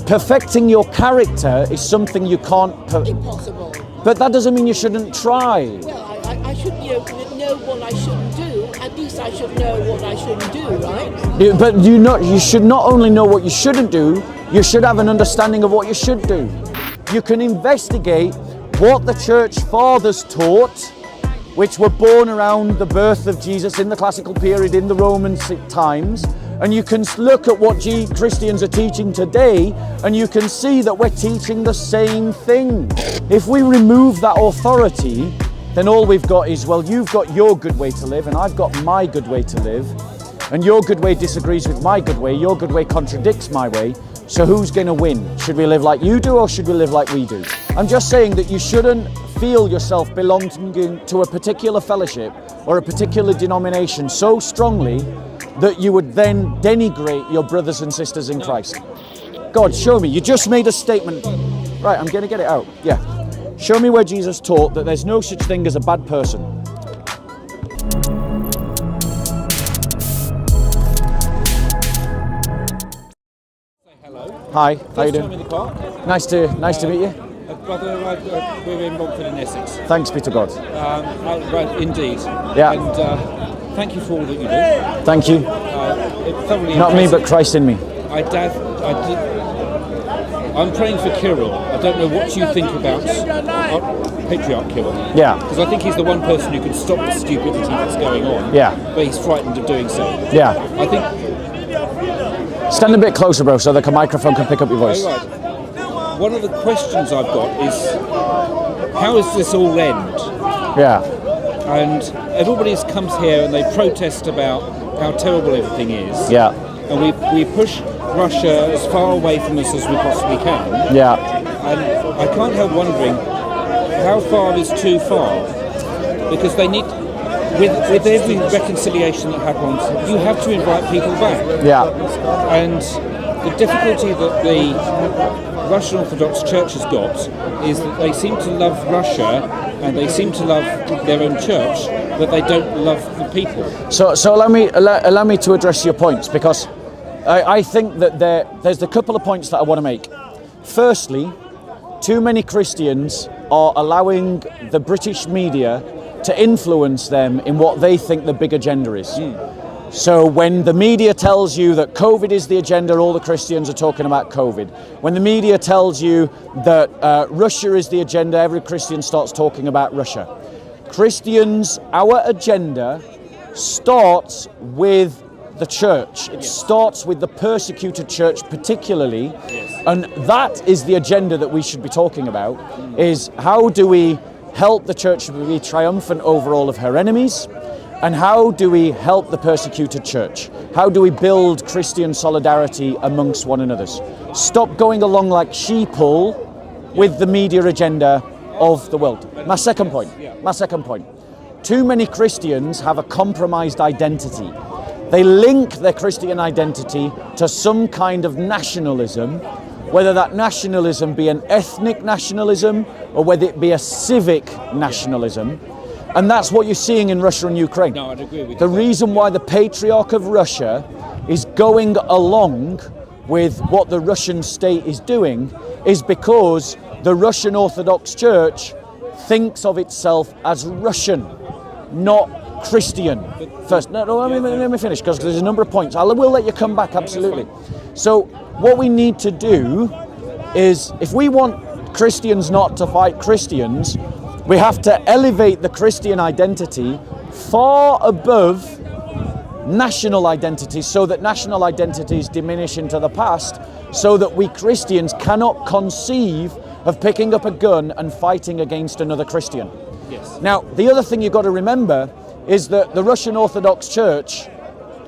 perfecting your character is something you can't... Impossible. But that doesn't mean you shouldn't try. Well, I should know what I shouldn't do. At least I should know what I shouldn't do, right? But you should not only know what you shouldn't do, you should have an understanding of what you should do. You can investigate what the church fathers taught, which were born around the birth of Jesus in the classical period in the Roman times, and you can look at what Christians are teaching today, and you can see that we're teaching the same thing. If we remove that authority, then all we've got is, well, you've got your good way to live and I've got my good way to live, and your good way disagrees with my good way, your good way contradicts my way, so who's going to win? Should we live like you do or should we live like we do? I'm just saying that you shouldn't feel yourself belonging to a particular fellowship or a particular denomination so strongly that you would then denigrate your brothers and sisters in Christ. God, show me. You just made a statement. Right, I'm going to get it out. Yeah. Show me where Jesus taught that there's no such thing as a bad person. Say hello. Hi, how you First time doing? in the park. Nice to meet you. Brother, we're in Romford in Essex. Thanks be to God. Right, indeed. Yeah. And thank you for all that you do. Thank you. Thoroughly Not me, impressive. but Christ in me. I'm praying for Kirill. I don't know what you think about Patriarch Kirill. Yeah. Because I think he's the one person who can stop the stupidity that's going on. Yeah. But he's frightened of doing so. Yeah. I think. Stand a bit closer, bro, so the microphone can pick up your voice. Oh, right. One of the questions I've got is, how does this all end? Yeah. And everybody comes here and they protest about how terrible everything is. Yeah. And we push Russia as far away from us as we possibly can. Yeah. And I can't help wondering, how far is too far? Because they need, with every reconciliation that happens, you have to invite people back. Yeah. And the difficulty that the Russian Orthodox Church has got is that they seem to love Russia and they seem to love their own church, but they don't love the people. So allow me to address your points, because I think that there's a couple of points that I want to make. Firstly, too many Christians are allowing the British media to influence them in what they think the big agenda is. So when the media tells you that COVID is the agenda, all the Christians are talking about COVID. When the media tells you that Russia is the agenda, every Christian starts talking about Russia. Christians, our agenda starts with the church. It starts with the persecuted church particularly. And that is the agenda that we should be talking about, is how do we help the church to be triumphant over all of her enemies? And how do we help the persecuted church? How do we build Christian solidarity amongst one another? Stop going along like sheeple with the media agenda of the world. My second point. Too many Christians have a compromised identity. They link their Christian identity to some kind of nationalism, whether that nationalism be an ethnic nationalism or whether it be a civic nationalism. And that's what you're seeing in Russia and Ukraine. No, I'd agree with you. The reason why the Patriarch of Russia is going along with what the Russian state is doing is because the Russian Orthodox Church thinks of itself as Russian, not Christian. First, let me finish, because there's a number of points. I will let you come back, absolutely. So what we need to do is, if we want Christians not to fight Christians, we have to elevate the Christian identity far above national identities, so that national identities diminish into the past, so that we Christians cannot conceive of picking up a gun and fighting against another Christian. Yes. Now, the other thing you've got to remember is that the Russian Orthodox Church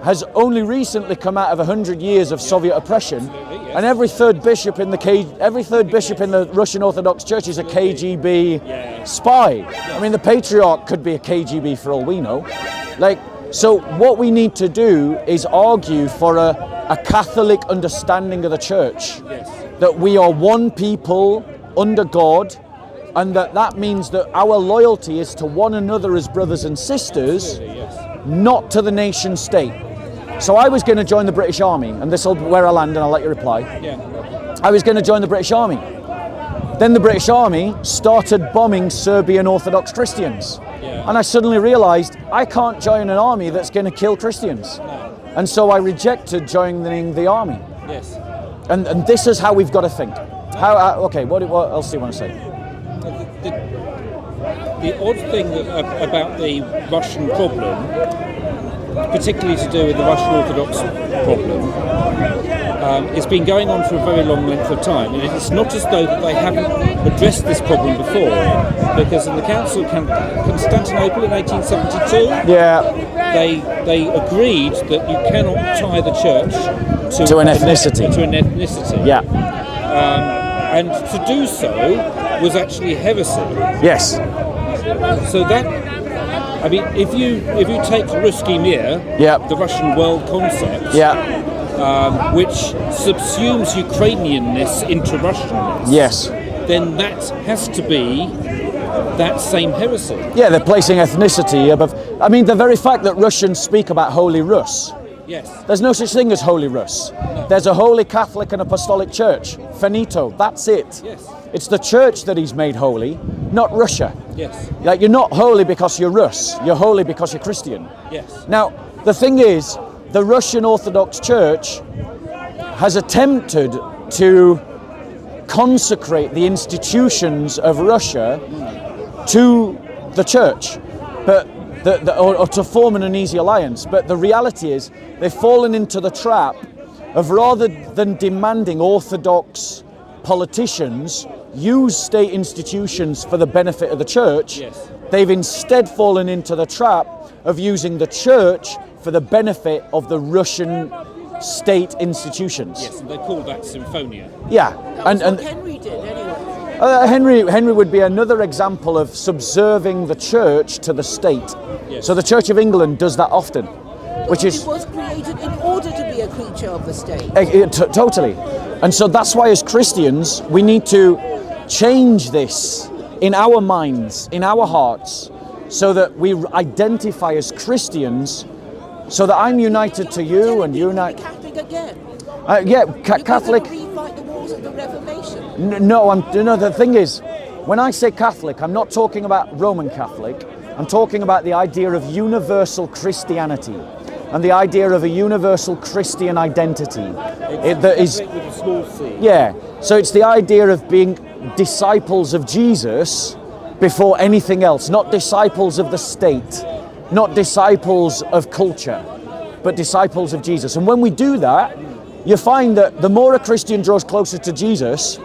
has only recently come out of 100 years of Soviet oppression, and every third bishop in the Russian Orthodox Church is a KGB spy. I mean, the Patriarch could be a KGB for all we know. So what we need to do is argue for a Catholic understanding of the church, that we are one people under God, and that means that our loyalty is to one another as brothers and sisters, not to the nation state. So I was going to join the British Army, and this will be where I land, and I'll let you reply. I was going to join the British Army. Then the British Army started bombing Serbian Orthodox Christians. Yeah. And I suddenly realised I can't join an army that's going to kill Christians. No. And so I rejected joining the army. Yes. And this is how we've got to think. Okay, what else do you want to say? The odd thing about the Russian problem, particularly to do with the Russian Orthodox problem, it's been going on for a very long length of time, and it's not as though that they haven't addressed this problem before, because in the Council of Constantinople in 1872, they agreed that you cannot tie the church to an ethnicity. Yeah. And to do so was actually heresy. Yes. So that, I mean, if you take Ruski Mir, the Russian world concept, which subsumes Ukrainianness into Russianness, yes, then that has to be that same heresy. Yeah, they're placing ethnicity above. I mean, the very fact that Russians speak about Holy Rus. Yes. There's no such thing as Holy Rus. No. There's a Holy Catholic and Apostolic Church. Finito. That's it. Yes. It's the church that he's made holy, not Russia. Yes. Like, you're not holy because you're Rus. You're holy because you're Christian. Yes. Now, the thing is, the Russian Orthodox Church has attempted to consecrate the institutions of Russia to the church, but or to form an uneasy alliance. But the reality is, they've fallen into the trap of, rather than demanding Orthodox politicians use state institutions for the benefit of the church, they've instead fallen into the trap of using the church for the benefit of the Russian state institutions. Yes, and they call that symphonia. Yeah, and what Henry did anyway. Henry would be another example of subserving the church to the state. Yes. So the Church of England does that often, which is... It was created in order to be a creature of the state. Totally. And so that's why as Christians, we need to change this in our minds, in our hearts, so that we identify as Christians, so that I'm united to you and unite... Catholic again. Catholic... Rewrite the walls of the Reformation. No, the thing is, when I say Catholic, I'm not talking about Roman Catholic. I'm talking about the idea of universal Christianity and the idea of a universal Christian identity. That is, with a small c. Yeah, so it's the idea of being disciples of Jesus before anything else, not disciples of the state, not disciples of culture, but disciples of Jesus. And when we do that, you find that the more a Christian draws closer to Jesus,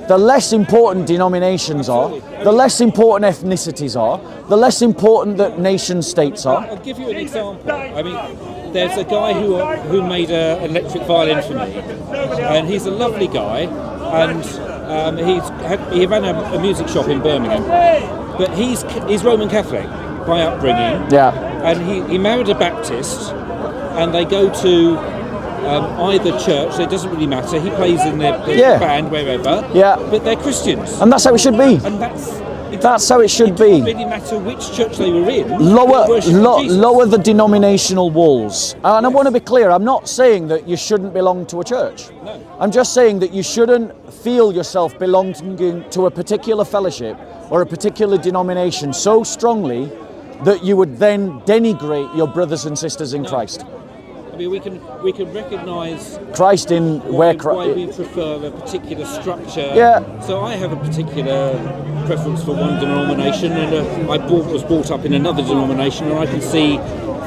the less important denominations are, the less important ethnicities are, the less important that nation states are. I'll give you an example. I mean, there's a guy who made an electric violin for me, and he's a lovely guy, and he ran a music shop in Birmingham, but he's Roman Catholic by upbringing, and he married a Baptist, and they go to either church, so it doesn't really matter. He plays in their band wherever, but they're Christians, and that's how it should be. And that's how it should be. It doesn't really matter which church they were in. Lower the denominational walls. And I want to be clear, I'm not saying that you shouldn't belong to a church. No. I'm just saying that you shouldn't feel yourself belonging to a particular fellowship or a particular denomination so strongly that you would then denigrate your brothers and sisters in Christ. I mean, we can recognise Christ in why we prefer a particular structure. Yeah. So I have a particular preference for one denomination, and I was brought up in another denomination, and I can see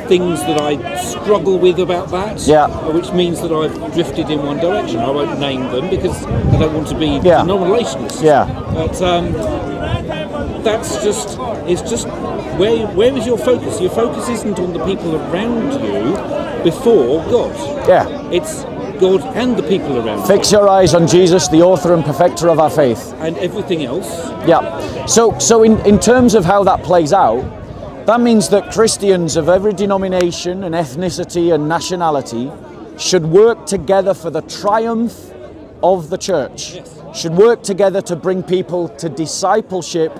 things that I struggle with about that. Yeah. Which means that I've drifted in one direction. I won't name them because I don't want to be denominationist. Yeah. But that's just where is your focus? Your focus isn't on the people around you before God. Yeah. It's God and the people around you. Fix your eyes on Jesus, the author and perfecter of our faith. And everything else. Yeah. So in terms of how that plays out, that means that Christians of every denomination and ethnicity and nationality should work together for the triumph of the church. Yes. Should work together to bring people to discipleship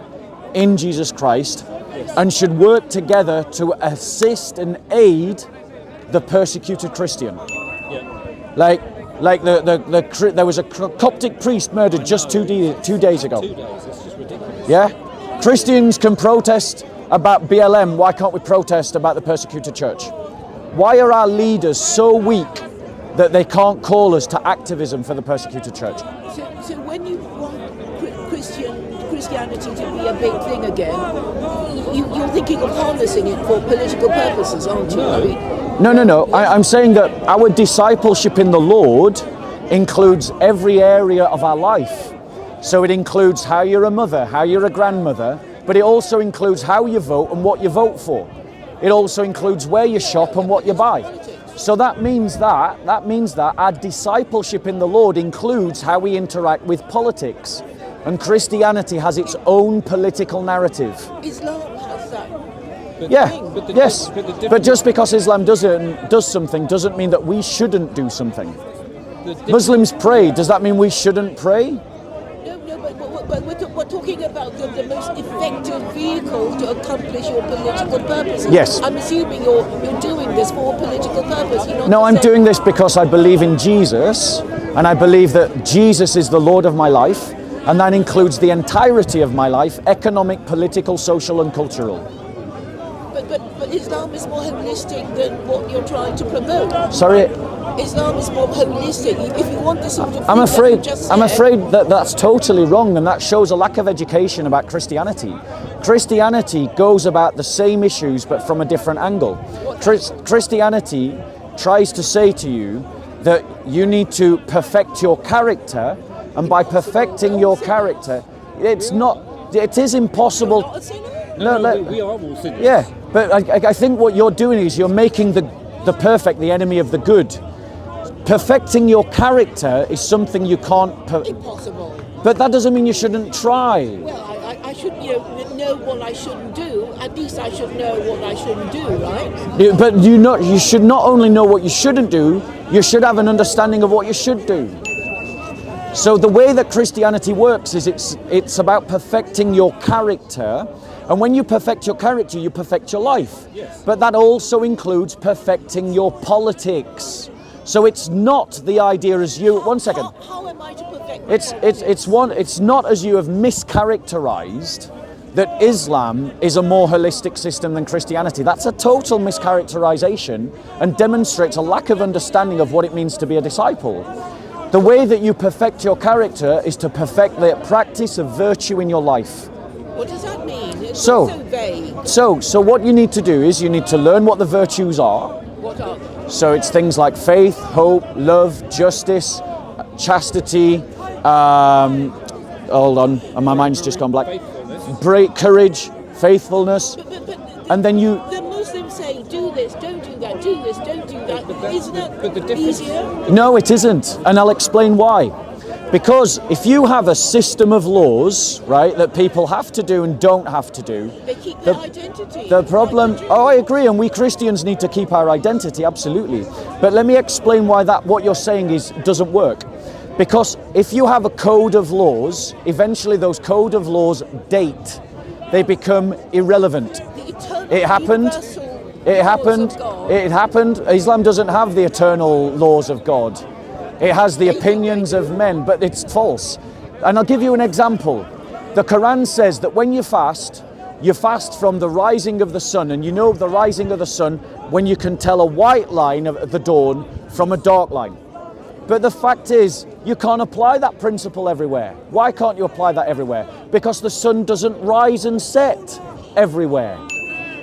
in Jesus Christ. Yes. And should work together to assist and aid the persecuted Christian. Yeah. Like Like there was a Coptic priest murdered just 2 days ago. 2 days, that's just ridiculous. Yeah? Christians can protest about BLM, why can't we protest about the persecuted church? Why are our leaders so weak that they can't call us to activism for the persecuted church? So when you want Christianity to be a big thing again, you're thinking of harnessing it for political purposes, aren't you? No. I'm saying that our discipleship in the Lord includes every area of our life. So it includes how you're a mother, how you're a grandmother, but it also includes how you vote and what you vote for. It also includes where you shop and what you buy. So that means that our discipleship in the Lord includes how we interact with politics. And Christianity has its own political narrative. Islam has that. But just because Islam does something doesn't mean that we shouldn't do something. Muslims pray. Does that mean we shouldn't pray? But we're talking about the most effective vehicle to accomplish your political purposes. Yes. I'm assuming you're doing this for a political purpose. No, I'm doing this because I believe in Jesus, and I believe that Jesus is the Lord of my life, and that includes the entirety of my life, economic, political, social, and cultural. But Islam is more holistic than what you're trying to promote. Sorry? Islam is more holistic. If you want the sort of thing I'm afraid that that's totally wrong, and that shows a lack of education about Christianity. Christianity goes about the same issues but from a different angle. Christianity tries to say to you that you need to perfect your character, and by perfecting your character, it is impossible. No, we are all sinners. Yeah, but I think what you're doing is you're making the perfect the enemy of the good. Perfecting your character is something you can't... Impossible. But that doesn't mean you shouldn't try. Well, I should know what I shouldn't do. At least I should know what I shouldn't do, right? But you should not only know what you shouldn't do, you should have an understanding of what you should do. So the way that Christianity works is it's about perfecting your character. And when you perfect your character, you perfect your life. Yes. But that also includes perfecting your politics. So it's not the idea as you... One second. How am I to perfect It's not as you have mischaracterized that Islam is a more holistic system than Christianity. That's a total mischaracterization and demonstrates a lack of understanding of what it means to be a disciple. The way that you perfect your character is to perfect the practice of virtue in your life. What does that mean? It's So vague. So what you need to do is you need to learn what the virtues are. What are they? So it's things like faith, hope, love, justice, chastity, hold on, and my mind's just gone black. Courage, faithfulness, and then you... The Muslims say, do this, don't do that, do this, don't do that. Isn't that easier? No, it isn't, and I'll explain why. Because if you have a system of laws, right, that people have to do and don't have to do, They keep their identity. the problem, I agree, and we Christians need to keep our identity, absolutely. But let me explain why what you're saying doesn't work. Because if you have a code of laws, eventually those code of laws date. They become irrelevant. It happened. It happened. Islam doesn't have the eternal laws of God. It has the opinions of men, but it's false. And I'll give you an example. The Qur'an says that when you fast from the rising of the sun, and you know the rising of the sun when you can tell a white line of the dawn from a dark line. But the fact is, you can't apply that principle everywhere. Why can't you apply that everywhere? Because the sun doesn't rise and set everywhere.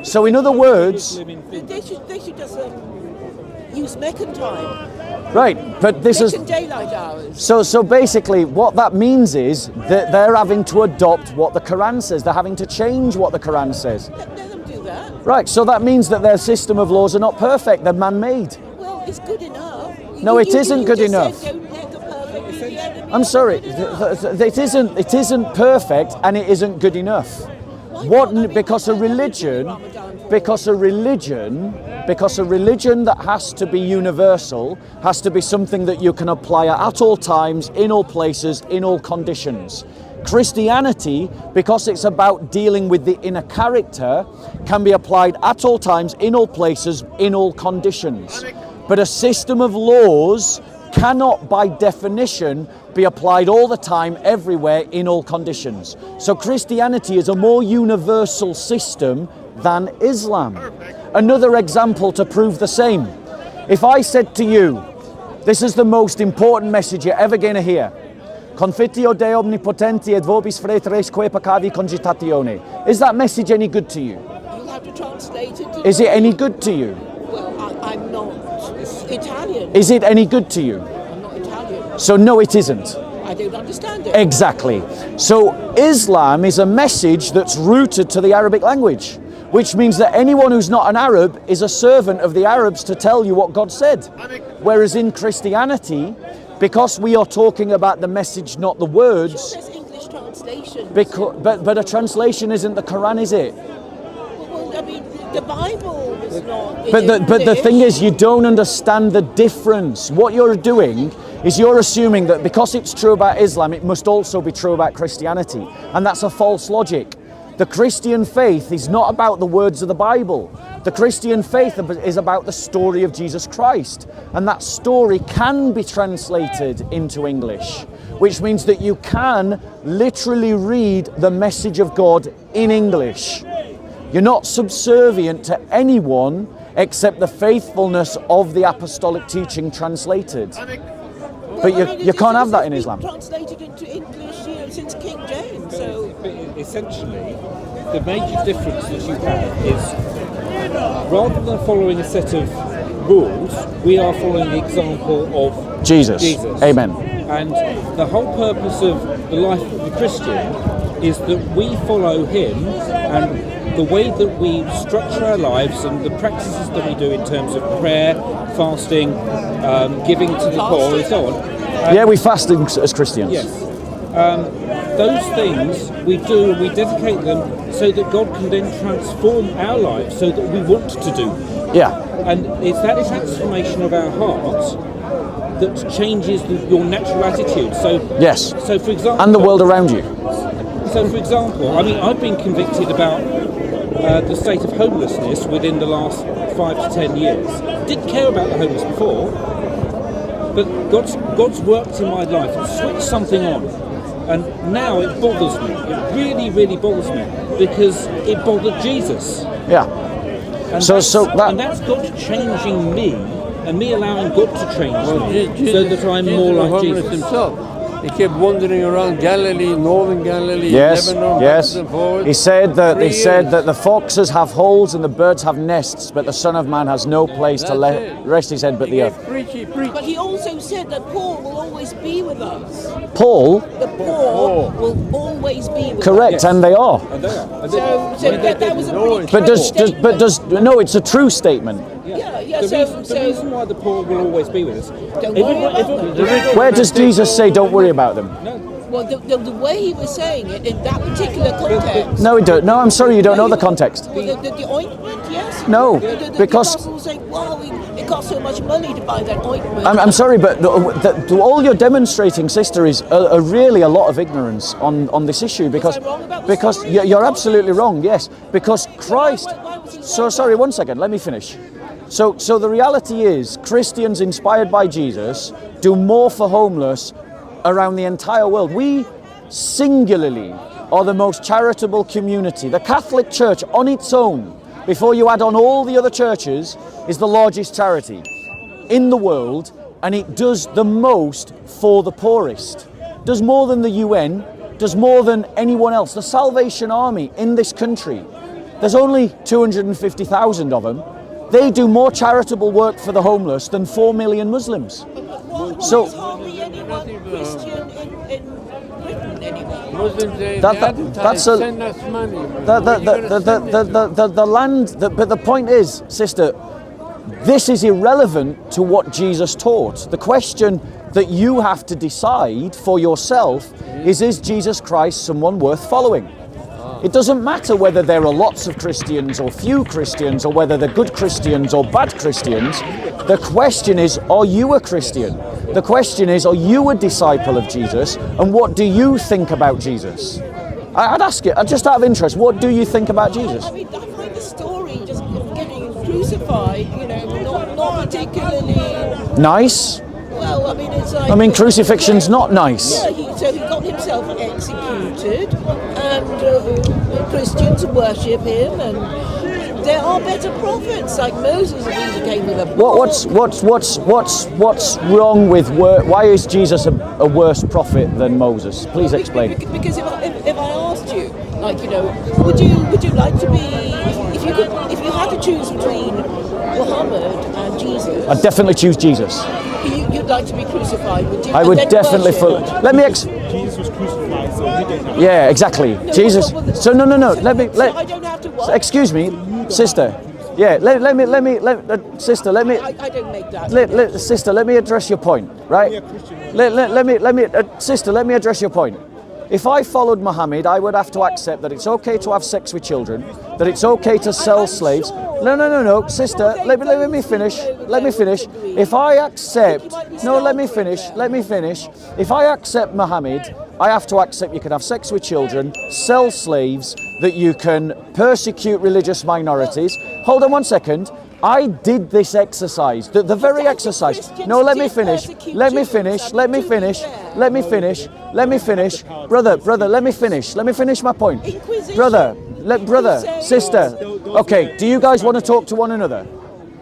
So in other words... They should just use Meccan time. Right, but this is... Meccan daylight hours. So basically what that means is that they're having to adopt what the Qur'an says. They're having to change what the Qur'an says. Let them do that. Right, so that means that their system of laws are not perfect, they're man-made. Well, it's good enough. No, it isn't good enough. Said, don't let the perfect be the enemy. I'm sorry, it isn't perfect and it isn't good enough. Because a religion that has to be universal has to be something that you can apply at all times, in all places, in all conditions. Christianity, because it's about dealing with the inner character, can be applied at all times, in all places, in all conditions. But a system of laws cannot by definition be applied all the time, everywhere, in all conditions. So Christianity is a more universal system than Islam. Another example to prove the same. If I said to you, this is the most important message you're ever going to hear. Confitio Dei omnipotenti et vobis frateresque peccavi cogitatione. Is that message any good to you? You'll have to translate it. Is it any good to you? Well, I'm not Italian. Is it any good to you? I'm not Italian. So no, it isn't. I don't understand it. Exactly. So Islam is a message that's rooted to the Arabic language, which means that anyone who's not an Arab is a servant of the Arabs to tell you what God said. Whereas in Christianity, because we are talking about the message, not the words. Sure, there's English translation. But a translation isn't the Qur'an, is it? Well, I mean, the Bible was not. But the thing is, you don't understand the difference. What you're doing is you're assuming that because it's true about Islam, it must also be true about Christianity. And that's a false logic. The Christian faith is not about the words of the Bible. The Christian faith is about the story of Jesus Christ. And that story can be translated into English, which means that you can literally read the message of God in English. You're not subservient to anyone except the faithfulness of the apostolic teaching translated. But you can't have that in Islam. Translated into English, since King James. So essentially, the major difference that you have is rather than following a set of rules, we are following the example of Jesus. Amen. And the whole purpose of the life of the Christian is that we follow him, and the way that we structure our lives and the practices that we do in terms of prayer, fasting, giving to the poor and so on. Yeah, we fast as Christians. Yes. Those things we do, and we dedicate them so that God can then transform our lives so that we want to do. Yeah. And it's that transformation of our hearts that changes your natural attitude. So yes. So for example, and the world around you. So for example, I mean, I've been convicted about the state of homelessness within the last 5 to 10 years. Didn't care about the homeless before, but God's worked in my life and switched something on. And now it bothers me. It really, really bothers me because it bothered Jesus. Yeah. And that's God changing me and me allowing God to change me so that I'm more like Jesus. Himself. He kept wandering around Galilee, northern Galilee, yes, Lebanon, yes. and forward. He said that the foxes have holes and the birds have nests, but the Son of Man has no place to rest his head but the earth. But he also said that Paul will always be with us. Paul? The poor will always be with correct, us. and they are. So that was a pretty But no, it's a true statement. Yeah. The reason why the poor will always be with us. Don't worry about them. Where does Jesus say don't worry about them? No. Well, the way he was saying it in that particular context. No, no, I'm sorry, you don't know the context. The ointment, yes. No, because the apostles saying, "Wow, it cost so much money to buy that ointment." I'm sorry, but all you're demonstrating, sister, is really a lot of ignorance on this issue. Because Was I wrong about the story? you're absolutely wrong. Yes, because Christ. Why was he So sorry, one second. Let me finish. So the reality is, Christians inspired by Jesus do more for homeless around the entire world. We singularly are the most charitable community. The Catholic Church on its own, before you add on all the other churches, is the largest charity in the world, and it does the most for the poorest. Does more than the UN, does more than anyone else. The Salvation Army in this country, there's only 250,000 of them. They do more charitable work for the homeless than 4 million Muslims. So there's hardly anyone Christian in Britain anymore. Muslims, they that's a, send us money. the land. But the point is, sister, this is irrelevant to what Jesus taught. The question that you have to decide for yourself is Jesus Christ someone worth following? It doesn't matter whether there are lots of Christians or few Christians, or whether they're good Christians or bad Christians. The question is, are you a Christian? The question is, are you a disciple of Jesus? And what do you think about Jesus? I'd ask you, just out of interest, what do you think about Jesus? I mean, I find the story just getting crucified, not particularly nice. well. I mean, it's like... I mean, crucifixion's not nice. Yeah, so he got himself executed, and Christians worship him, and there are better prophets, like Moses, who came with a book. What's wrong with why is Jesus a worse prophet than Moses? Please explain. Because if I asked you, like, you know, would you like to be, if you had to choose between Muhammad and Jesus? I'd definitely choose Jesus. You'd like to be crucified, would you? I would definitely. Jesus was crucified, so he didn't. Yeah, exactly. No, Jesus. So no. So I don't have to what? Excuse me, sister. Yeah. Sister. Let me. I don't make that. Sister, let me address your point, right? Sister, let me address your point. If I followed Muhammad, I would have to accept that it's okay to have sex with children, that it's okay to sell slaves. No, sister, let me finish. If I accept, let me finish. If I accept Muhammad, I have to accept you can have sex with children, sell slaves, that you can persecute religious minorities. Hold on one second. I did this exercise, the very exercise. No, let me finish. Let me finish. Brother, let me finish. Let me finish my point. Brother, sister. Okay, do you guys want to talk to one another?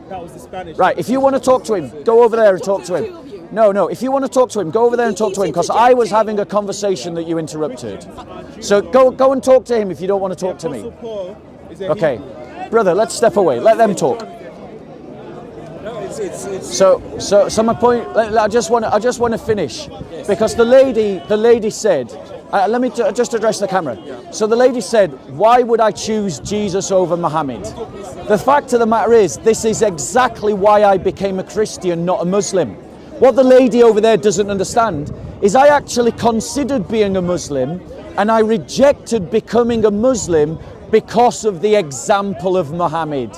That was the Spanish. Right, if you want to talk to him, go over there and talk to him. No, if you want to talk to him, go over there and talk to him, because I was having a conversation that you interrupted. So go and talk to him if you don't want to talk to me. Okay, brother, let's step away. Let them talk. So my point. I just want to finish, because the lady said. Let me just address the camera. So the lady said, "Why would I choose Jesus over Muhammad?" The fact of the matter is, this is exactly why I became a Christian, not a Muslim. What the lady over there doesn't understand is I actually considered being a Muslim, and I rejected becoming a Muslim because of the example of Muhammad.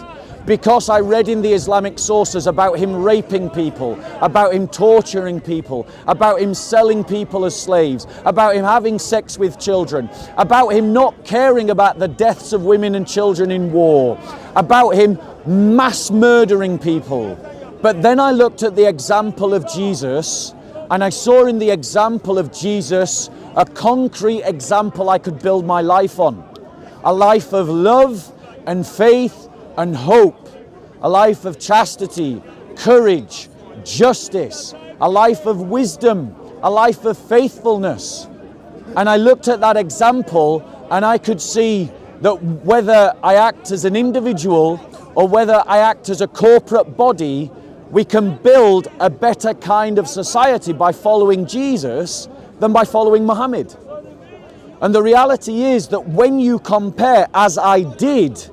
Because I read in the Islamic sources about him raping people, about him torturing people, about him selling people as slaves, about him having sex with children, about him not caring about the deaths of women and children in war, about him mass murdering people. But then I looked at the example of Jesus, and I saw in the example of Jesus a concrete example I could build my life on. A life of love and faith and hope, a life of chastity, courage, justice, a life of wisdom, a life of faithfulness. And I looked at that example, and I could see that whether I act as an individual or whether I act as a corporate body, we can build a better kind of society by following Jesus than by following Muhammad. And the reality is that when you compare, as I did,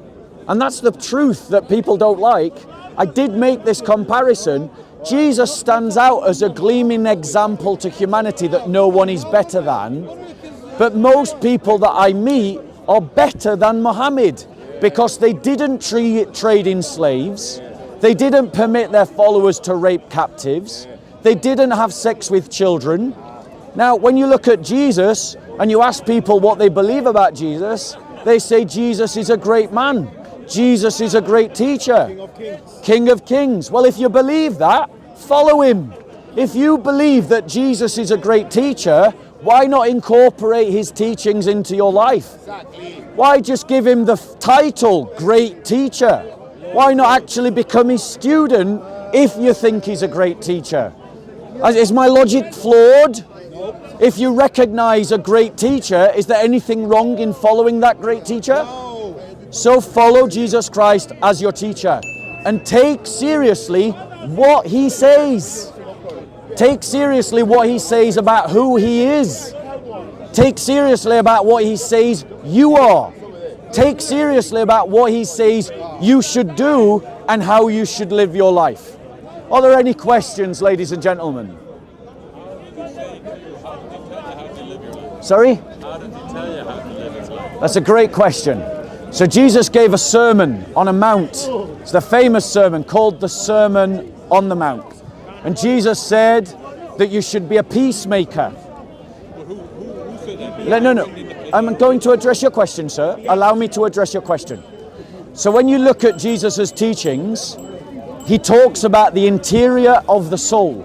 and that's the truth that people don't like, I did make this comparison. Jesus stands out as a gleaming example to humanity that no one is better than. But most people that I meet are better than Muhammad, because they didn't trade in slaves. They didn't permit their followers to rape captives. They didn't have sex with children. Now, when you look at Jesus and you ask people what they believe about Jesus, they say Jesus is a great man. Jesus is a great teacher, King of Kings. Well, if you believe that, follow him. If you believe that Jesus is a great teacher, why not incorporate his teachings into your life? Why just give him the title, great teacher? Why not actually become his student if you think he's a great teacher? Is my logic flawed? If you recognize a great teacher, is there anything wrong in following that great teacher? So follow Jesus Christ as your teacher and take seriously what he says. Take seriously what he says about who he is. Take seriously about what he says you are. Take seriously about what he says you should do and how you should live your life. Are there any questions, ladies and gentlemen? Sorry? How did he tell you how to live his life? That's a great question. So Jesus gave a sermon on a mount. It's the famous sermon called the Sermon on the Mount. And Jesus said that you should be a peacemaker. No. I'm going to address your question, sir. Allow me to address your question. So when you look at Jesus' teachings, he talks about the interior of the soul.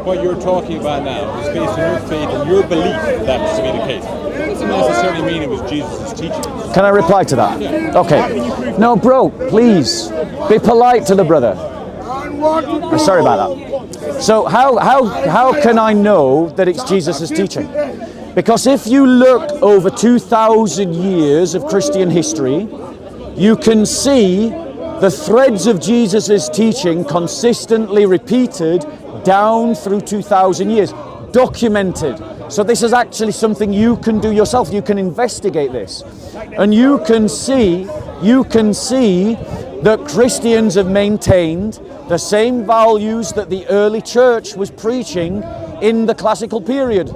what you're talking about now is based on your faith and your belief that to be the case. It doesn't necessarily mean it was Jesus' teaching. Can I reply to that? Yeah. Okay. No, bro, please be polite to the brother. I'm sorry about that. So how can I know that it's Jesus' teaching? Because if you look over 2,000 years of Christian history, you can see the threads of Jesus' teaching consistently repeated down through 2,000 years, documented. So this is actually something you can do yourself. You can investigate this. And you can see that Christians have maintained the same values that the early church was preaching in the classical period,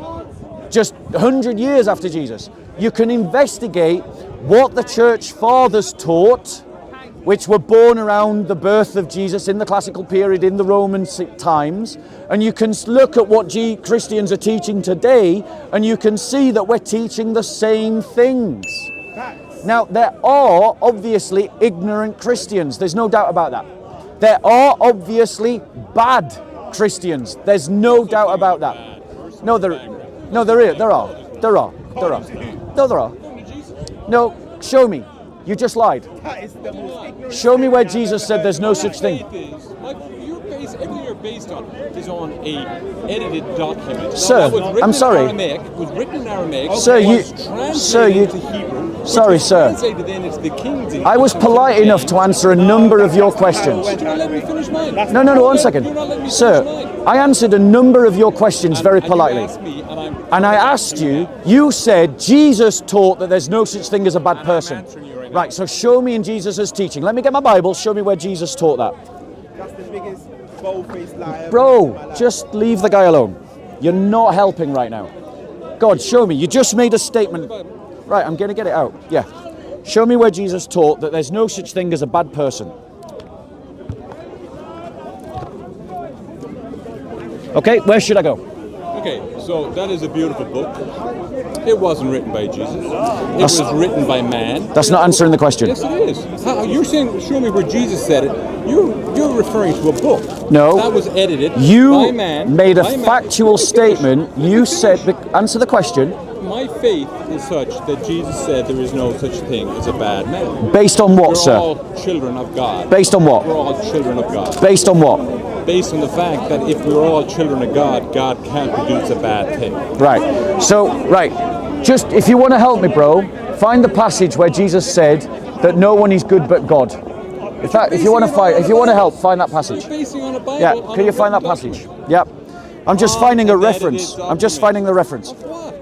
just 100 years after Jesus. You can investigate what the church fathers taught, which were born around the birth of Jesus in the classical period in the Roman times, and you can look at what Christians are teaching today, and you can see that we're teaching the same things. Now, there are obviously ignorant Christians, there's no doubt about that. There are obviously bad Christians, there's no doubt about that. No, there are. No, show me. You just lied. Show me where Jesus said there's no such thing. Everything you're based on is on a edited document. Sir, I'm sorry. It was written in Aramaic. Sir, into Hebrew. Sorry, sir. Translated then into the King's I was polite enough to answer a number of your questions. Do not let me finish mine. No, 1 second. Sir, I answered a number of your questions very politely. And I asked you, you said Jesus taught that there's no such thing as a bad person. Right, so show me in Jesus' teaching. Let me get my Bible, show me where Jesus taught that. That's the biggest bold-faced lie. Bro, just leave the guy alone. You're not helping right now. God, show me. You just made a statement. Right, I'm going to get it out. Yeah. Show me where Jesus taught that there's no such thing as a bad person. Okay, where should I go? Okay, so that is a beautiful book. It wasn't written by Jesus. It was written by man. That's not answering the question. Yes, it is. You're saying, show me where Jesus said it. You're referring to a book. No. That was edited you by man. Made a factual statement. You said, answer the question. My faith is such that Jesus said there is no such thing as a bad man. Based on what, sir? We're all children of God. Based on what? We're all children of God. Based on what? Based on the fact that if we're all children of God, God can't produce a bad thing. Right. So, just if you want to help me, bro, find the passage where Jesus said that no one is good but God. If you want to help, find that passage. Yeah, can you find that passage? Yep. I'm just finding a reference. I'm just finding the reference.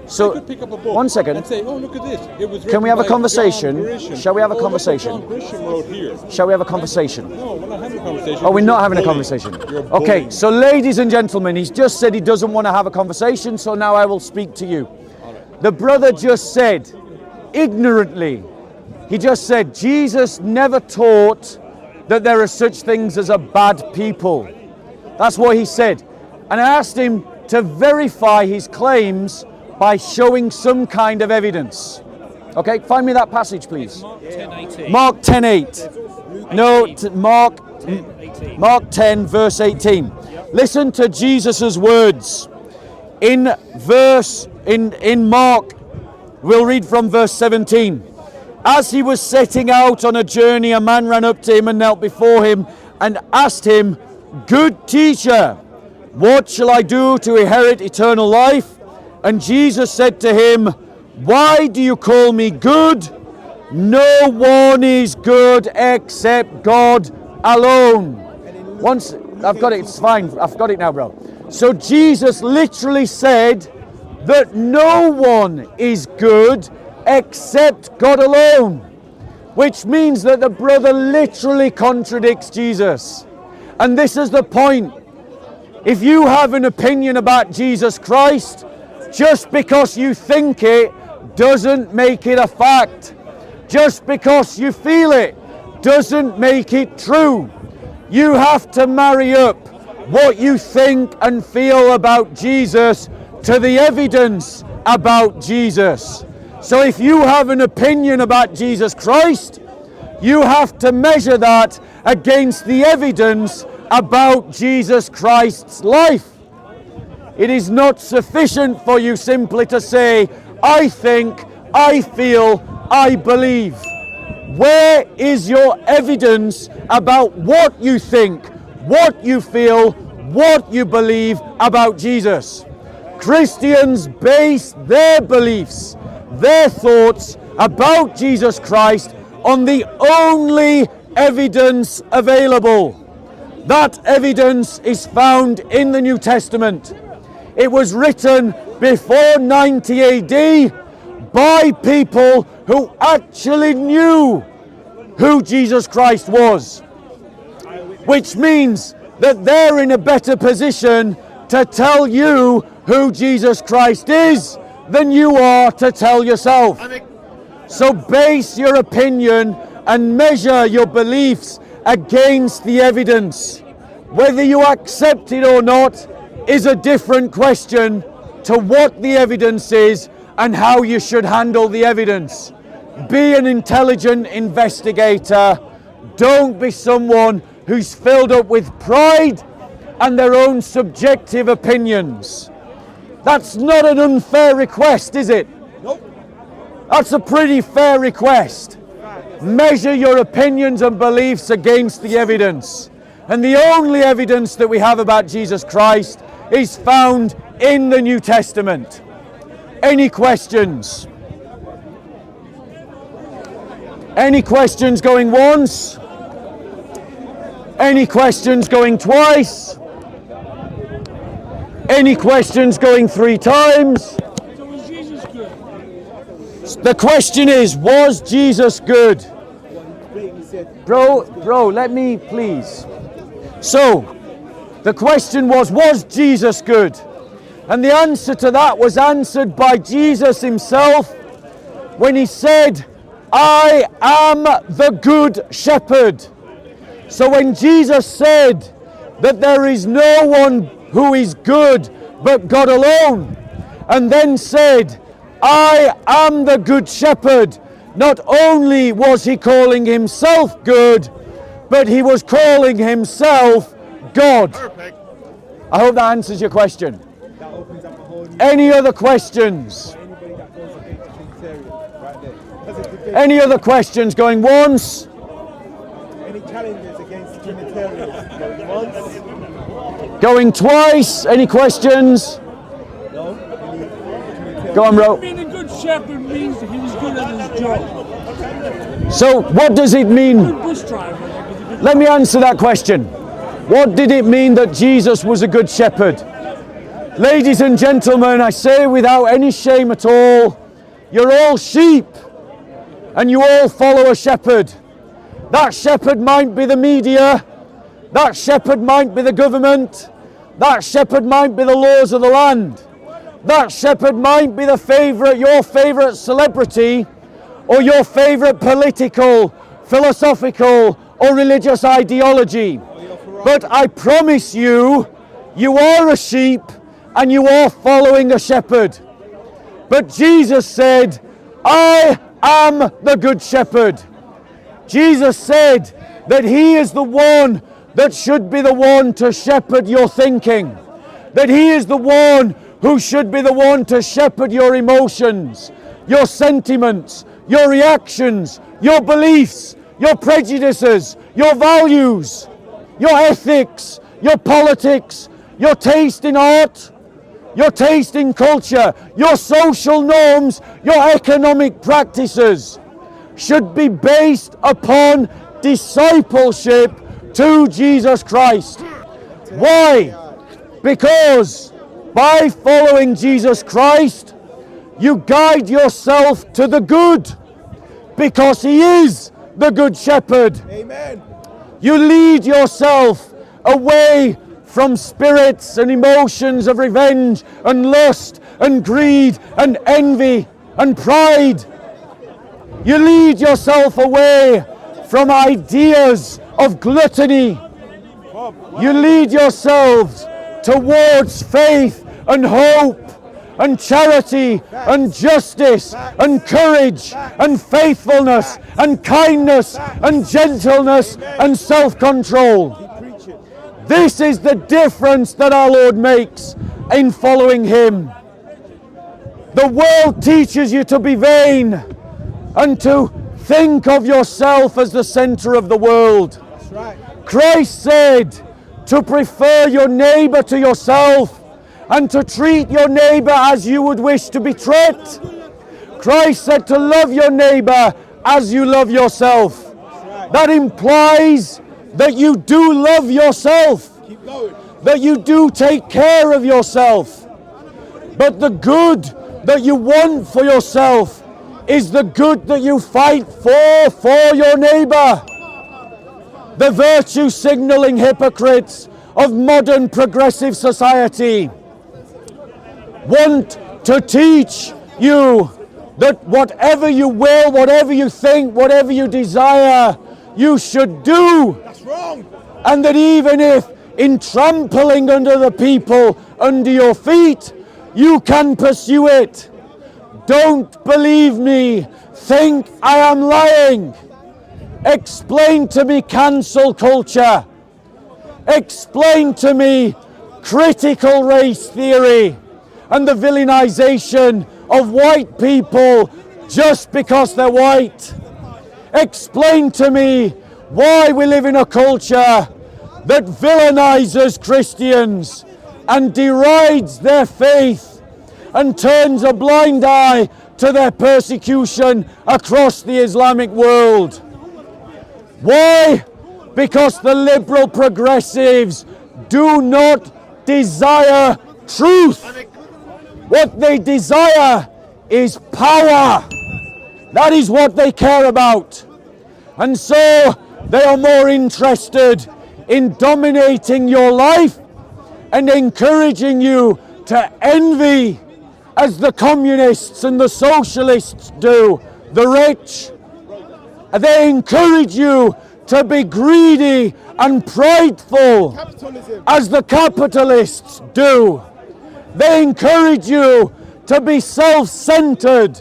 So, I could pick up a book 1 second. and say, oh, look at this. It was Can we have a written by conversation? John Grisham. Shall we have a Oh, conversation? look what John Grisham wrote here. Shall we have a conversation? No, we're not having a conversation. Oh, we're not You're having a bullying. conversation. You're Okay, bullying. so ladies and gentlemen, he's just said he doesn't want to have a conversation, so now I will speak to you. The brother just said, ignorantly, he just said, Jesus never taught that there are such things as a bad people. That's what he said. And I asked him to verify his claims by showing some kind of evidence. Okay, find me that passage, please. Mark 10:8. No, Mark 10, verse 18. Listen to Jesus' words. In Mark, we'll read from verse 17. As he was setting out on a journey, a man ran up to him and knelt before him and asked him, "Good teacher, what shall I do to inherit eternal life?" And Jesus said to him, "Why do you call me good? No one is good except God alone." Once I've got it, it's fine. I've got it now, bro. So Jesus literally said that no one is good except God alone, which means that the brother literally contradicts Jesus. And this is the point. If you have an opinion about Jesus Christ, just because you think it doesn't make it a fact. Just because you feel it doesn't make it true. You have to marry up what you think and feel about Jesus to the evidence about Jesus. So if you have an opinion about Jesus Christ, you have to measure that against the evidence about Jesus Christ's life. It is not sufficient for you simply to say, I think, I feel, I believe. Where is your evidence about what you think, what you feel, what you believe about Jesus? Christians base their beliefs, their thoughts about Jesus Christ on the only evidence available. That evidence is found in the New Testament. It was written before 90 AD by people who actually knew who Jesus Christ was, which means that they're in a better position to tell you who Jesus Christ is than you are to tell yourself. So base your opinion and measure your beliefs against the evidence. Whether you accept it or not is a different question to what the evidence is and how you should handle the evidence. Be an intelligent investigator. Don't be someone who's filled up with pride and their own subjective opinions. That's not an unfair request, is it? Nope. That's a pretty fair request. Measure your opinions and beliefs against the evidence. And the only evidence that we have about Jesus Christ is found in the New Testament. Any questions? Any questions going once? Any questions going twice? Any questions going 3 times? So was Jesus good? The question is, was Jesus good? Bro, let me please. So, the question was Jesus good? And the answer to that was answered by Jesus himself when he said, I am the good shepherd. So when Jesus said that there is no one who is good but God alone, and then said, I am the good shepherd, not only was he calling himself good, but he was calling himself God. Perfect. I hope that answers your question. That opens up a whole new Any other questions? anybody that goes against Trinitarian right there. That's a debate. Any other questions going once? Any challenges against Trinitarians going once? Going twice? Any questions? No? Any Trinitarians? Go on, bro. Being a good shepherd means that he was good at his job. So what does it mean? Good bush driver. Like, he's a good Let me answer that question. What did it mean that Jesus was a good shepherd? Ladies and gentlemen, I say without any shame at all, you're all sheep and you all follow a shepherd. That shepherd might be the media, that shepherd might be the government, that shepherd might be the laws of the land, that shepherd might be your favourite celebrity or your favourite political, philosophical or religious ideology. But I promise you, you are a sheep and you are following a shepherd. But Jesus said, I am the good shepherd. Jesus said that he is the one that should be the one to shepherd your thinking. That he is the one who should be the one to shepherd your emotions, your sentiments, your reactions, your beliefs, your prejudices, your values, your ethics, your politics, your taste in art, your taste in culture, your social norms, your economic practices should be based upon discipleship to Jesus Christ. Why? Because by following Jesus Christ, you guide yourself to the good, because he is the good shepherd. Amen. You lead yourself away from spirits and emotions of revenge and lust and greed and envy and pride. You lead yourself away from ideas of gluttony. You lead yourselves towards faith and hope and charity and justice and courage and faithfulness and kindness and gentleness and self-control. This is the difference that our Lord makes, in following him. The world teaches you to be vain and to think of yourself as the center of the world. That's right. Christ said to prefer your neighbor to yourself and to treat your neighbor as you would wish to be treated. Christ said to love your neighbor as you love yourself. That implies that you do love yourself, Keep going. that you do take care of yourself. But the good that you want for yourself is the good that you fight for your neighbor. The virtue signaling hypocrites of modern progressive society want to teach you that whatever you will, whatever you think, whatever you desire, you should do. That's wrong. And that even if in trampling under the people under your feet, you can pursue it. Don't believe me. Think I am lying. Explain to me cancel culture. Explain to me critical race theory and the villainization of white people just because they're white. Explain to me why we live in a culture that villainizes Christians and derides their faith and turns a blind eye to their persecution across the Islamic world. Why? Because the liberal progressives do not desire truth. What they desire is power. That is what they care about. And so they are more interested in dominating your life and encouraging you to envy, as the communists and the socialists do, the rich. They encourage you to be greedy and prideful, Capitalism. as the capitalists do. They encourage you to be self-centered,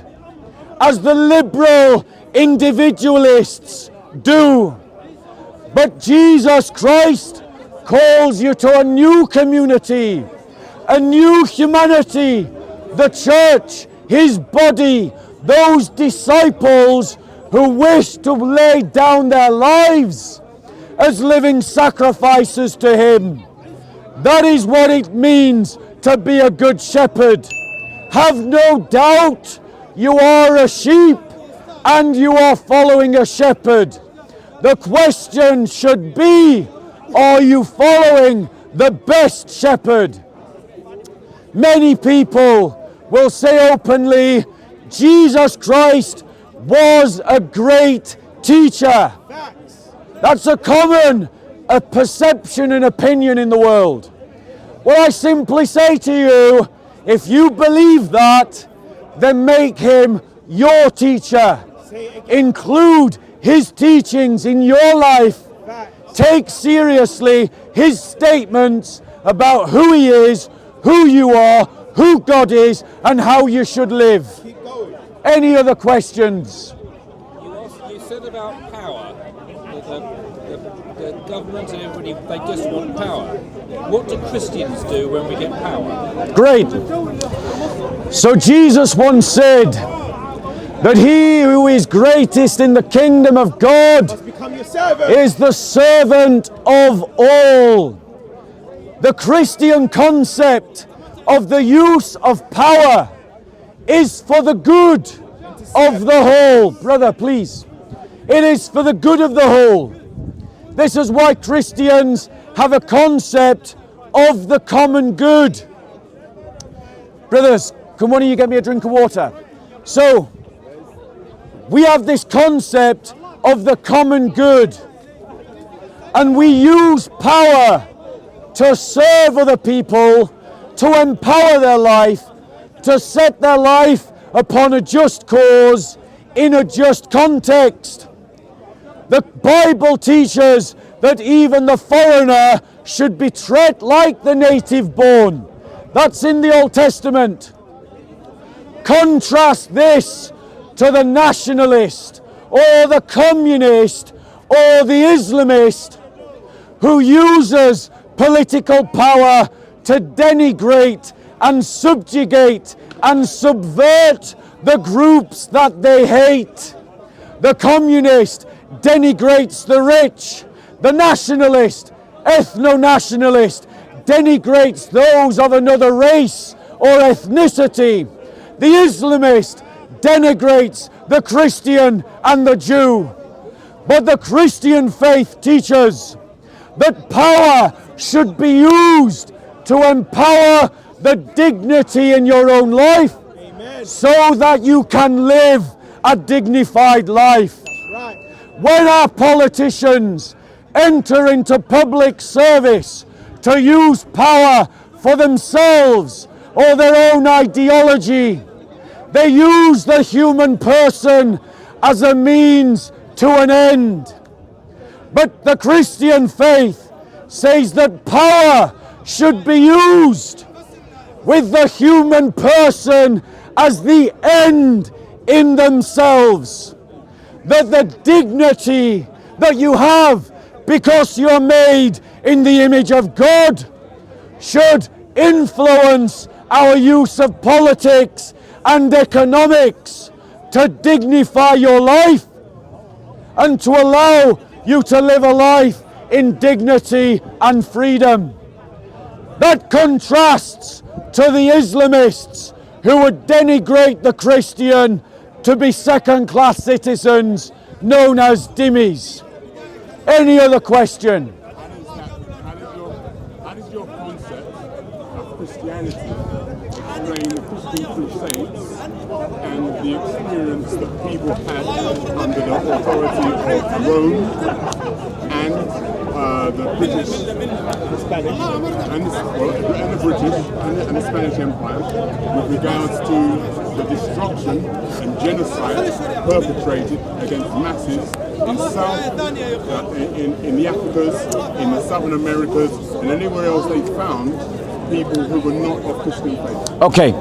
as the liberal individualists do. But Jesus Christ calls you to a new community, a new humanity, the church, his body, those disciples who wish to lay down their lives as living sacrifices to him. That is what it means to be a good shepherd. Have no doubt you are a sheep and you are following a shepherd. The question should be, are you following the best shepherd? Many people will say openly, Jesus Christ was a great teacher. Facts. That's a common perception and opinion in the world. Well, I simply say to you, if you believe that, then make him your teacher. Say it again. Include his teachings in your life. Facts. Take seriously his statements about who he is, who you are, who God is, and how you should live. Keep going. Any other questions? You said about power, the government and everybody, they just want power. What do Christians do when we get power? Great. So Jesus once said that he who is greatest in the kingdom of God Must become your servant. is the servant of all. The Christian concept of the use of power is for the good of the whole. Brother, please. It is for the good of the whole. This is why Christians have a concept of the common good. Brothers, can one of you get me a drink of water? So, we have this concept of the common good, and we use power to serve other people, to empower their life, to set their life upon a just cause in a just context. The Bible teaches that even the foreigner should be treated like the native born. That's in the Old Testament. Contrast this to the nationalist or the communist or the Islamist who uses political power to denigrate and subjugate and subvert the groups that they hate. The communist denigrates the rich. The nationalist, ethno-nationalist, denigrates those of another race or ethnicity. The Islamist denigrates the Christian and the Jew. But the Christian faith teaches that power should be used to empower the dignity in your own life, so that you can live a dignified life. When our politicians enter into public service to use power for themselves or their own ideology, they use the human person as a means to an end. But the Christian faith says that power should be used with the human person as the end in themselves. That the dignity that you have because you're made in the image of God should influence our use of politics and economics to dignify your life and to allow you to live a life in dignity and freedom. That contrasts to the Islamists who would denigrate the Christian to be second-class citizens known as dhimmis. Any other question? How does your concept of Christianity explain the Christian Crusades and the experience that people had under the authority of Rome and the British, the Spanish, and the British and the Spanish Empire with regards to the destruction and genocide perpetrated against masses in South, in the Africas, in the Southern Americas, and anywhere else they found people who were not of Christian faith? Okay,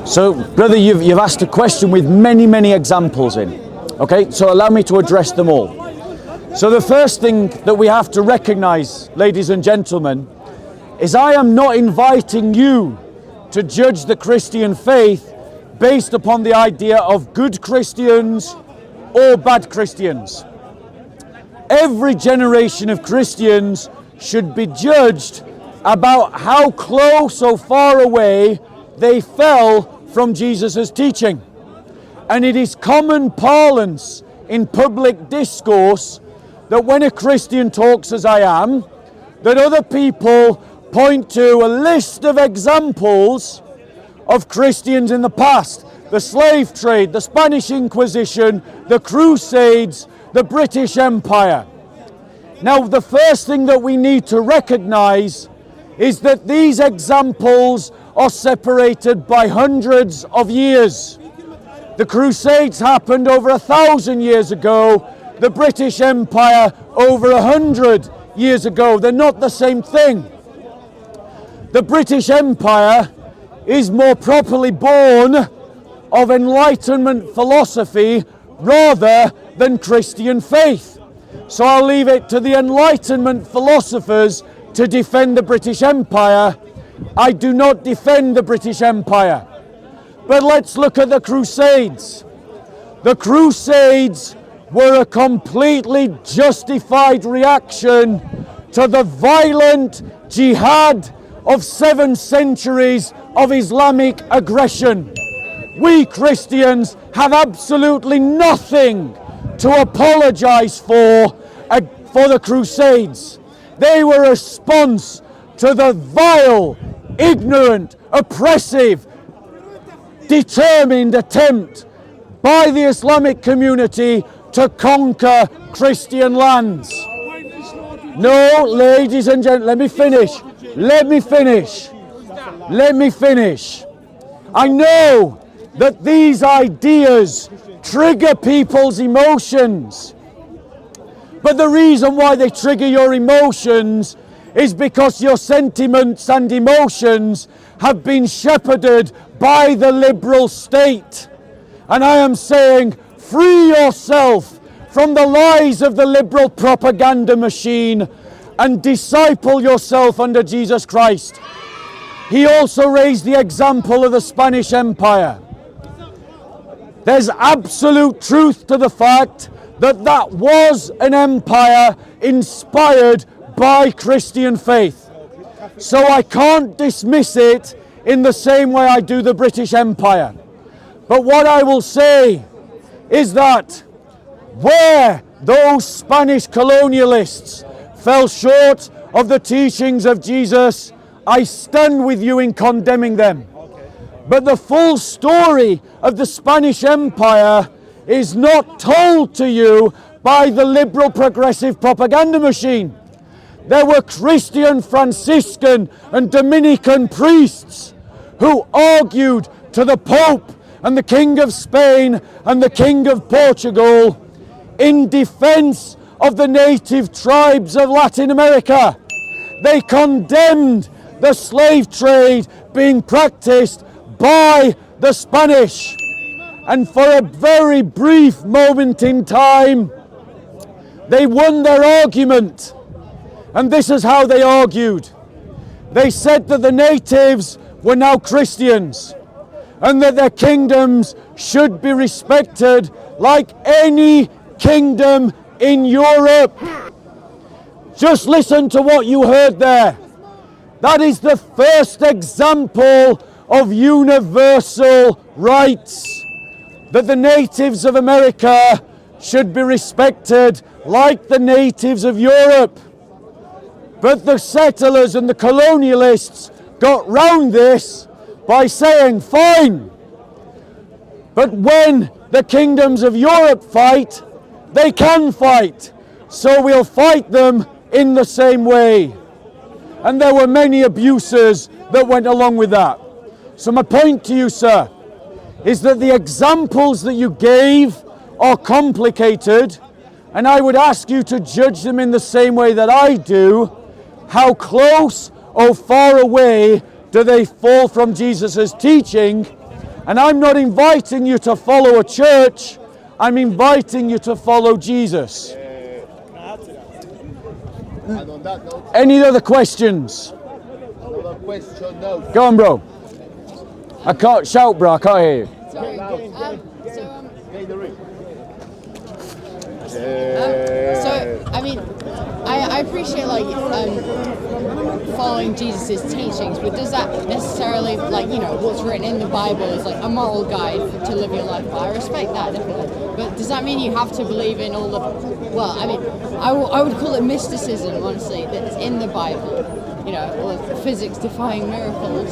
so brother, you've asked a question with many examples in. Okay, so allow me to address them all. So the first thing that we have to recognize, ladies and gentlemen, is I am not inviting you to judge the Christian faith based upon the idea of good Christians or bad Christians. Every generation of Christians should be judged about how close or far away they fell from Jesus' teaching. And it is common parlance in public discourse that when a Christian talks as I am, that other people point to a list of examples of Christians in the past. The slave trade, the Spanish Inquisition, the Crusades, the British Empire. Now, the first thing that we need to recognize is that these examples are separated by hundreds of years. The Crusades happened over 1,000 years ago. The British Empire over 100 years ago. They're not the same thing. The British Empire is more properly born of Enlightenment philosophy rather than Christian faith. So I'll leave it to the Enlightenment philosophers to defend the British Empire. I do not defend the British Empire. But let's look at the Crusades. The Crusades were a completely justified reaction to the violent jihad of 7 centuries of Islamic aggression. We Christians have absolutely nothing to apologize for the Crusades. They were a response to the vile, ignorant, oppressive, determined attempt by the Islamic community to conquer Christian lands. No, ladies and gentlemen, let me finish. I know that these ideas trigger people's emotions. But the reason why they trigger your emotions is because your sentiments and emotions have been shepherded by the liberal state. And I am saying, free yourself from the lies of the liberal propaganda machine and disciple yourself under Jesus Christ. he also raised the example of the Spanish Empire. There's absolute truth to the fact that that was an empire inspired by Christian faith. So I can't dismiss it in the same way I do the British Empire. But what I will say is that where those Spanish colonialists fell short of the teachings of Jesus, I stand with you in condemning them. But the full story of the Spanish Empire is not told to you by the liberal progressive propaganda machine. There were Christian, Franciscan and Dominican priests who argued to the Pope and the King of Spain and the King of Portugal in defense of the native tribes of Latin America. They condemned the slave trade being practiced by the Spanish. And for a very brief moment in time, they won their argument. And this is how they argued. They said that the natives were now Christians and that their kingdoms should be respected like any kingdom in Europe. Just listen to what you heard there. That is the first example of universal rights, that the natives of America should be respected like the natives of Europe. But the settlers and the colonialists got round this by saying, fine, but when the kingdoms of Europe fight, they can fight, so we'll fight them in the same way. And there were many abuses that went along with that. So my point to you, sir, is that the examples that you gave are complicated, and I would ask you to judge them in the same way that I do. How close or far away do they fall from Jesus' teaching? And I'm not inviting you to follow a church, I'm inviting you to follow Jesus. Any other questions? Go on, bro. I can't shout, bro, I can't hear you. So, I mean, I appreciate following Jesus' teachings, but does that necessarily, what's written in the Bible is like a moral guide to live your life by? I respect that, definitely. But does that mean you have to believe in all the, well, I mean, I would call it mysticism, honestly, that's in the Bible, or physics-defying miracles.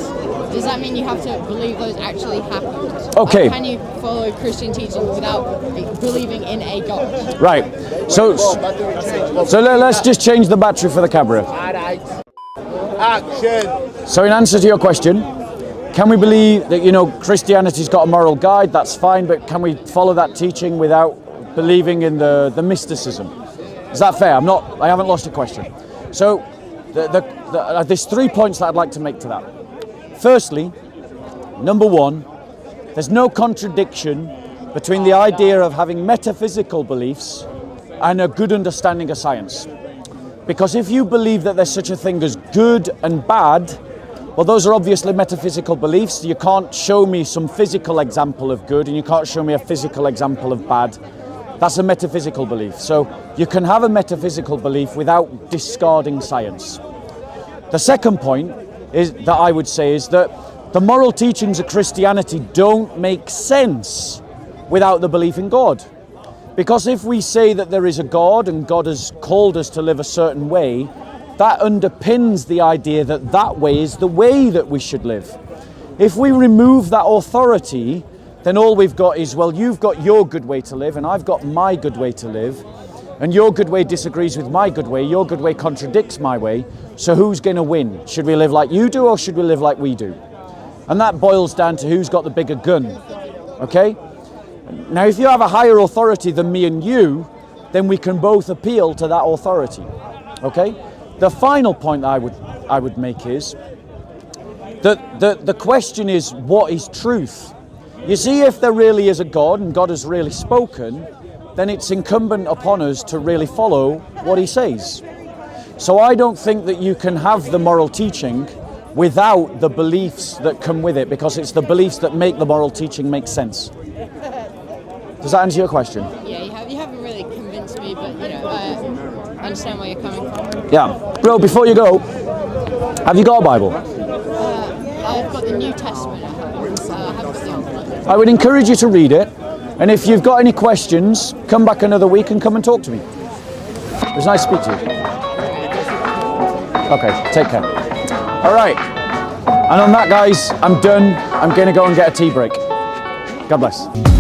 Does that mean you have to believe those actually happened? Okay. Or can you follow Christian teaching without believing in a God? Right. So let's just change the battery for the camera. Action. So in answer to your question, can we believe that Christianity's got a moral guide? That's fine, but can we follow that teaching without believing in the mysticism? Is that fair? I haven't lost your question. So there's 3 points that I'd like to make to that. Firstly, number one, there's no contradiction between the idea of having metaphysical beliefs and a good understanding of science. Because if you believe that there's such a thing as good and bad, well, those are obviously metaphysical beliefs. You can't show me some physical example of good and you can't show me a physical example of bad. That's a metaphysical belief. So you can have a metaphysical belief without discarding science. The second point that I would say is that the moral teachings of Christianity don't make sense without the belief in God. Because if we say that there is a God and God has called us to live a certain way, that underpins the idea that that way is the way that we should live. If we remove that authority, then all we've got is, well, you've got your good way to live and I've got my good way to live, and your good way disagrees with my good way, your good way contradicts my way, so who's going to win? Should we live like you do or should we live like we do? And that boils down to who's got the bigger gun, okay? Now, if you have a higher authority than me and you, then we can both appeal to that authority, okay? The final point I would make is that the question is, what is truth? You see, if there really is a God and God has really spoken, then it's incumbent upon us to really follow what he says. So I don't think that you can have the moral teaching without the beliefs that come with it, because it's the beliefs that make the moral teaching make sense. Does that answer your question? Yeah, you haven't really convinced me, but you know, I understand where you're coming from. Yeah. Bro, before you go, have you got a Bible? I've got the New Testament at home, so I haven't got the Old One. I would encourage you to read it, and if you've got any questions, come back another week and come and talk to me. It was nice to speak to you. Okay, take care. All right. And on that, guys, I'm done. I'm going to go and get a tea break. God bless.